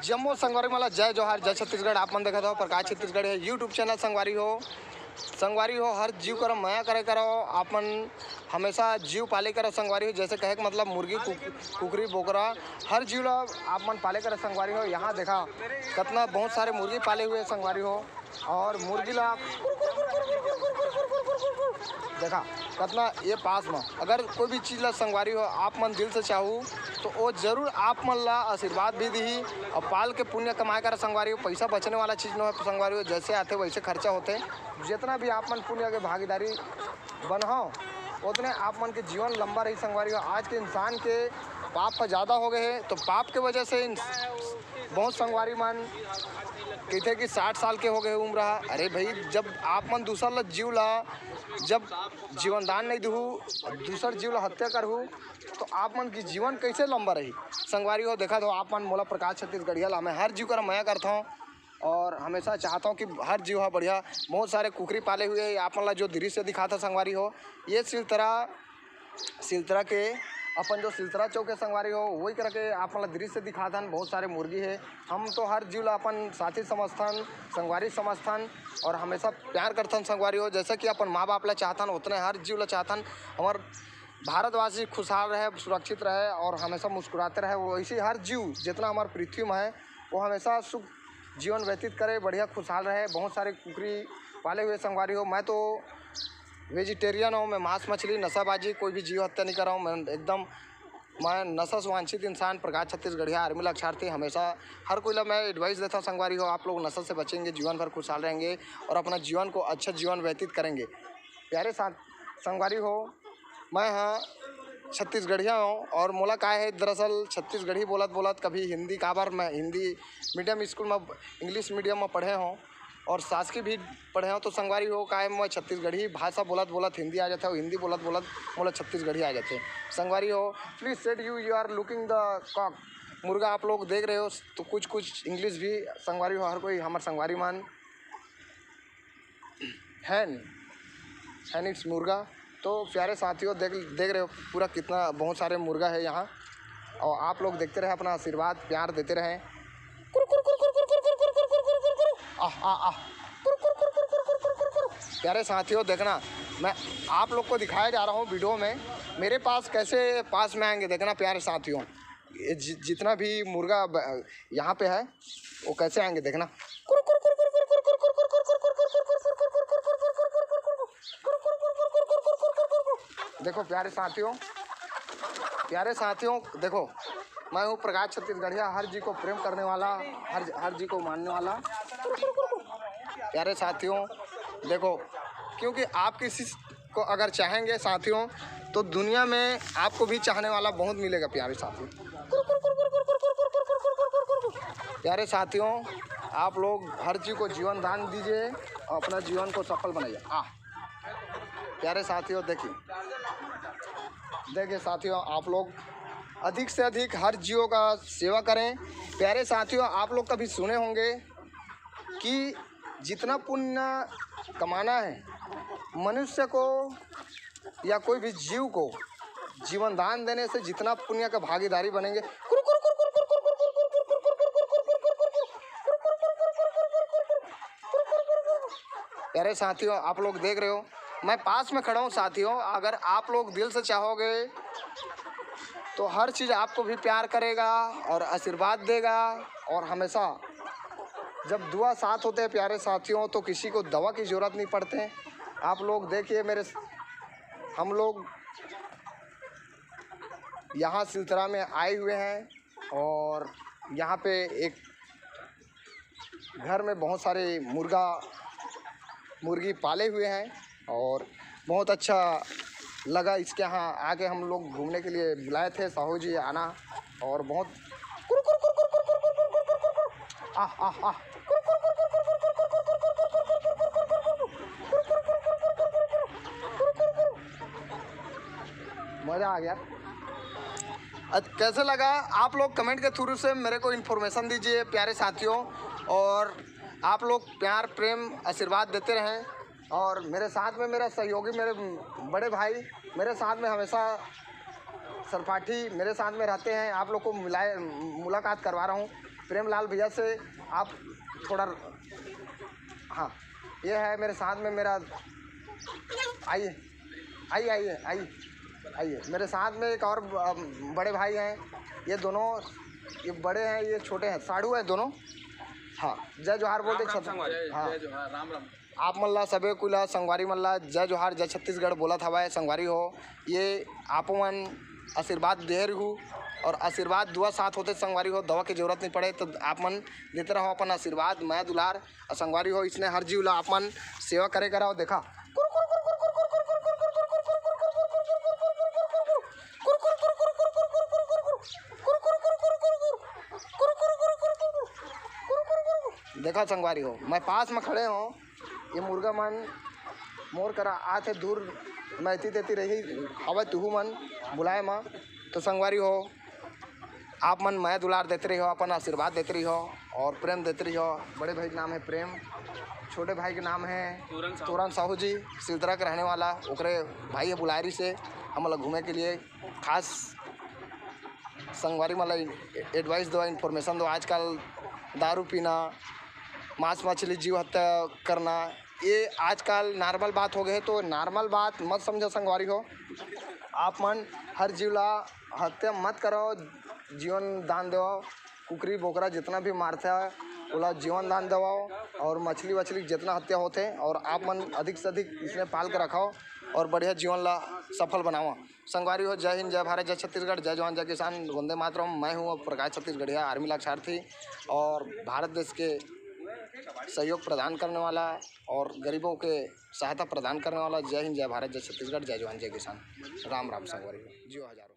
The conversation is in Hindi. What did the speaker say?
जम्मू संगवारी मला जय जोहार जय छत्तीसगढ़। आप मन देखा हो प्रकाश छत्तीसगढ़ है यूट्यूब चैनल संगवारी हो हर जीव करो माया करे करो। आप मन हमेशा जीव पाले करो संगवारी हो। जैसे कहे कि मतलब मुर्गी कुकरी बोकरा हर जीव ला आप मन पाले करो संगवारी हो। यहाँ देखा कितना बहुत सारे मुर्गी पाले हुए संगवारी हो और मुर्गी ला देखा कितना ये पास में अगर कोई भी चीज़ ला संगवारी हो आप मन दिल से चाहूँ तो वो जरूर आप मन ला आशीर्वाद भी दी और पाल के पुण्य कमाए कर संगवारी हो। पैसा बचने वाला चीज़ न हो संगवारी हो। जैसे आते वैसे खर्चा होते। जितना भी आप मन पुण्य के भागीदारी बनाओ उतने आप मन के जीवन लंबा रही संगवारी हो। आज के इंसान के पाप पर ज़्यादा हो गए हैं तो पाप के वजह से बहुत संगवारी मन कहते कि 60 साल के हो गए उम्र। अरे भाई जब आप मन दूसरा ला जीव ला जब जीवन दान नहीं दूँ दूसरा जीव ला हत्या करूँ तो आप मन की जीवन कैसे लंबा रही संगवारी हो। देखा तो आप मन मोला प्रकाश छत्तीसगढ़िया ला मैं हर जीव कर माया करता हूँ और हमेशा चाहता हूँ कि हर जीव हा बढ़िया। बहुत सारे कुकरी पाले हुए हैं आप मन ला जो दृश्य दिखाता संगवारी हो। ये सिलतरा के अपन जो सिलतरा चौक के संगवारी हो वही करके आप मन दृश्य दिखाथन। बहुत सारे मुर्गी है। हम तो हर जीव ला अपन साथी समझथन संगवारी समझथन और हमेशा प्यार करथन संगवारी हो। जैसे कि अपन माँ बाप ला चाहथन उतने हर जीव ला चाहथन हमार भारतवासी खुशहाल रहे सुरक्षित रहे और हमेशा मुस्कुराते रहे। वैसे हर जीव जितना हमारे पृथ्वी में है वो हमेशा सुख जीवन व्यतीत करे बढ़िया खुशहाल रहे। बहुत सारे कुकरी पाले हुए संगवारी हो। मैं तो वेजिटेरियन हूँ। मैं मांस मछली नशाबाजी कोई भी जीव हत्या नहीं कर रहा हूँ। मैं नशा से वांछित इंसान प्रकाश छत्तीसगढ़िया आर्मी लाक्षार्थी हमेशा हर कोई ला मैं एडवाइस देता हूँ संगवारी हो। आप लोग नशा से बचेंगे जीवन भर खुशहाल रहेंगे और अपना जीवन को अच्छा जीवन व्यतीत करेंगे। प्यारे साथ संगवारी हो मैं हाँ छत्तीसगढ़िया हूँ और मोला का है दरअसल छत्तीसगढ़ी बोलत कभी हिंदी काबर मैं हिंदी मीडियम स्कूल में इंग्लिश मीडियम में पढ़े हूँ और शासकीय भी पढ़े हूँ। तो संगवारी हो का है मैं छत्तीसगढ़ी भाषा बोलत हिंदी आ जाता है हिंदी बोलत मोला छत्तीसगढ़ी आ जाते संगवारी हो। Please said you are looking the cock मुर्गा आप लोग देख रहे हो तो कुछ इंग्लिश भी संगवारी हो। हर कोई हमारे संगवारी मान हैन इट्स मुर्गा। तो प्यारे साथियों देख रहे हो पूरा कितना बहुत सारे मुर्गा है यहाँ और आप लोग देखते रहे अपना आशीर्वाद प्यार देते रहे। प्यारे साथियों देखना मैं आप लोग को दिखाया जा रहा हूँ वीडियो में मेरे पास कैसे पास में आएंगे। देखना प्यारे साथियों जितना भी मुर्गा यहाँ पे है वो कैसे आएंगे देखना। देखो प्यारे साथियों देखो मैं हूँ प्रकाश छत्तीसगढ़िया हर जी को प्रेम करने वाला हर जी को मानने वाला। प्यारे साथियों देखो क्योंकि आप किसी को अगर चाहेंगे साथियों तो दुनिया में आपको भी चाहने वाला बहुत मिलेगा। प्यारे साथियों आप लोग हर चीज़ को जीवन दान दीजिए और अपना जीवन को सफल बनाइए। प्यारे साथियों देखिए साथियों आप लोग अधिक से अधिक हर जीवों का सेवा करें। प्यारे साथियों आप लोग कभी सुने होंगे कि जितना पुण्य कमाना है मनुष्य को या कोई भी जीव को जीवन दान देने से जितना पुण्य का भागीदारी बनेंगे। प्यारे साथियों आप लोग देख रहे हो मैं पास में खड़ा हूँ साथियों। अगर आप लोग दिल से चाहोगे तो हर चीज़ आपको भी प्यार करेगा और आशीर्वाद देगा और हमेशा जब दुआ साथ होते हैं प्यारे साथियों तो किसी को दवा की ज़रूरत नहीं पड़ते। आप लोग देखिए हम लोग यहाँ सिलतरा में आए हुए हैं और यहाँ पे एक घर में बहुत सारे मुर्गी पाले हुए हैं और बहुत अच्छा लगा इसके यहाँ आके हम लोग घूमने के लिए बुलाए थे साहू जी आना और बहुत मज़ा आ गया। कैसे लगा आप लोग कमेंट के थ्रू से मेरे को इन्फॉर्मेशन दीजिए प्यारे साथियों और आप लोग प्यार प्रेम आशीर्वाद देते रहें और मेरे साथ में मेरा सहयोगी मेरे बड़े भाई मेरे साथ में हमेशा सरपाठी मेरे साथ में रहते हैं। आप लोग को मुलाकात करवा रहा हूँ प्रेमलाल भैया से आप थोड़ा, हाँ ये है मेरे साथ में मेरा, आइए आइए आइए आइए आइए, मेरे साथ में एक और बड़े भाई हैं, ये दोनों, ये बड़े हैं ये छोटे हैं, साढ़ू हैं दोनों। हाँ जय जोहार बोलते हाँ राम राम। आप मल्ला सबे कुला संगवारी मल्ला जय जोहार जय छत्तीसगढ़ बोला था भाई संगवारी हो। ये आप मन आशीर्वाद दे रही हूँ और आशीर्वाद दुआ साथ होते संगवारी हो, दवा की जरूरत नहीं पड़े तो आप मन देते रहो अपन आशीर्वाद, मैं दुलार और संगवारी हो। इसने हर जीव ला आप मन सेवा करे करा हो। देखा देखा संगवारी हो, मैं पास में खड़े हो, ये मुर्गा मन मोर करा आते दूर मैं इतनी देती रही हवा तुहू मन बुलाए माँ। तो संगवारी हो आप मन मैं दुलार देते रही हो, अपन आशीर्वाद देते रही हो और प्रेम देते रही हो। बड़े भाई का नाम है प्रेम, छोटे भाई का नाम है तोरन साहू जी, सिलतरा के रहने वाला, ओकरे भाई है बुलारी से हम लोग घूमे के लिए खास संगवारी मतलब एडवाइस दो, इन्फॉर्मेशन दो। आजकल दारू पीना, मांस मछली जीव हत्या करना ये आजकल नॉर्मल बात हो गए, तो नॉर्मल बात मत समझो संगवारी हो। आप मन हर जीव ला हत्या मत करो, जीवन दान दो। कुकरी बोकरा जितना भी मारते हैं ओला जीवन दान दवाओ और मछली वछली जितना हत्या होते हैं, और आप मन अधिक से अधिक इसमें पाल के रखाओ और बढ़िया जीवन ला सफल बनाओ। संगवारी हो जय हिंद जय भारत जय छत्तीसगढ़ जय जवान जय किसान वंदे मातरम। मैं हूँ प्रकाश छत्तीसगढ़िया आर्मी लाक्षार्थी और भारत देश के सहयोग प्रदान करने वाला और गरीबों के सहायता प्रदान करने वाला। जय हिंद जय भारत जय छत्तीसगढ़ जय जवान जय किसान। राम राम संगवारी हो जियो हजारों।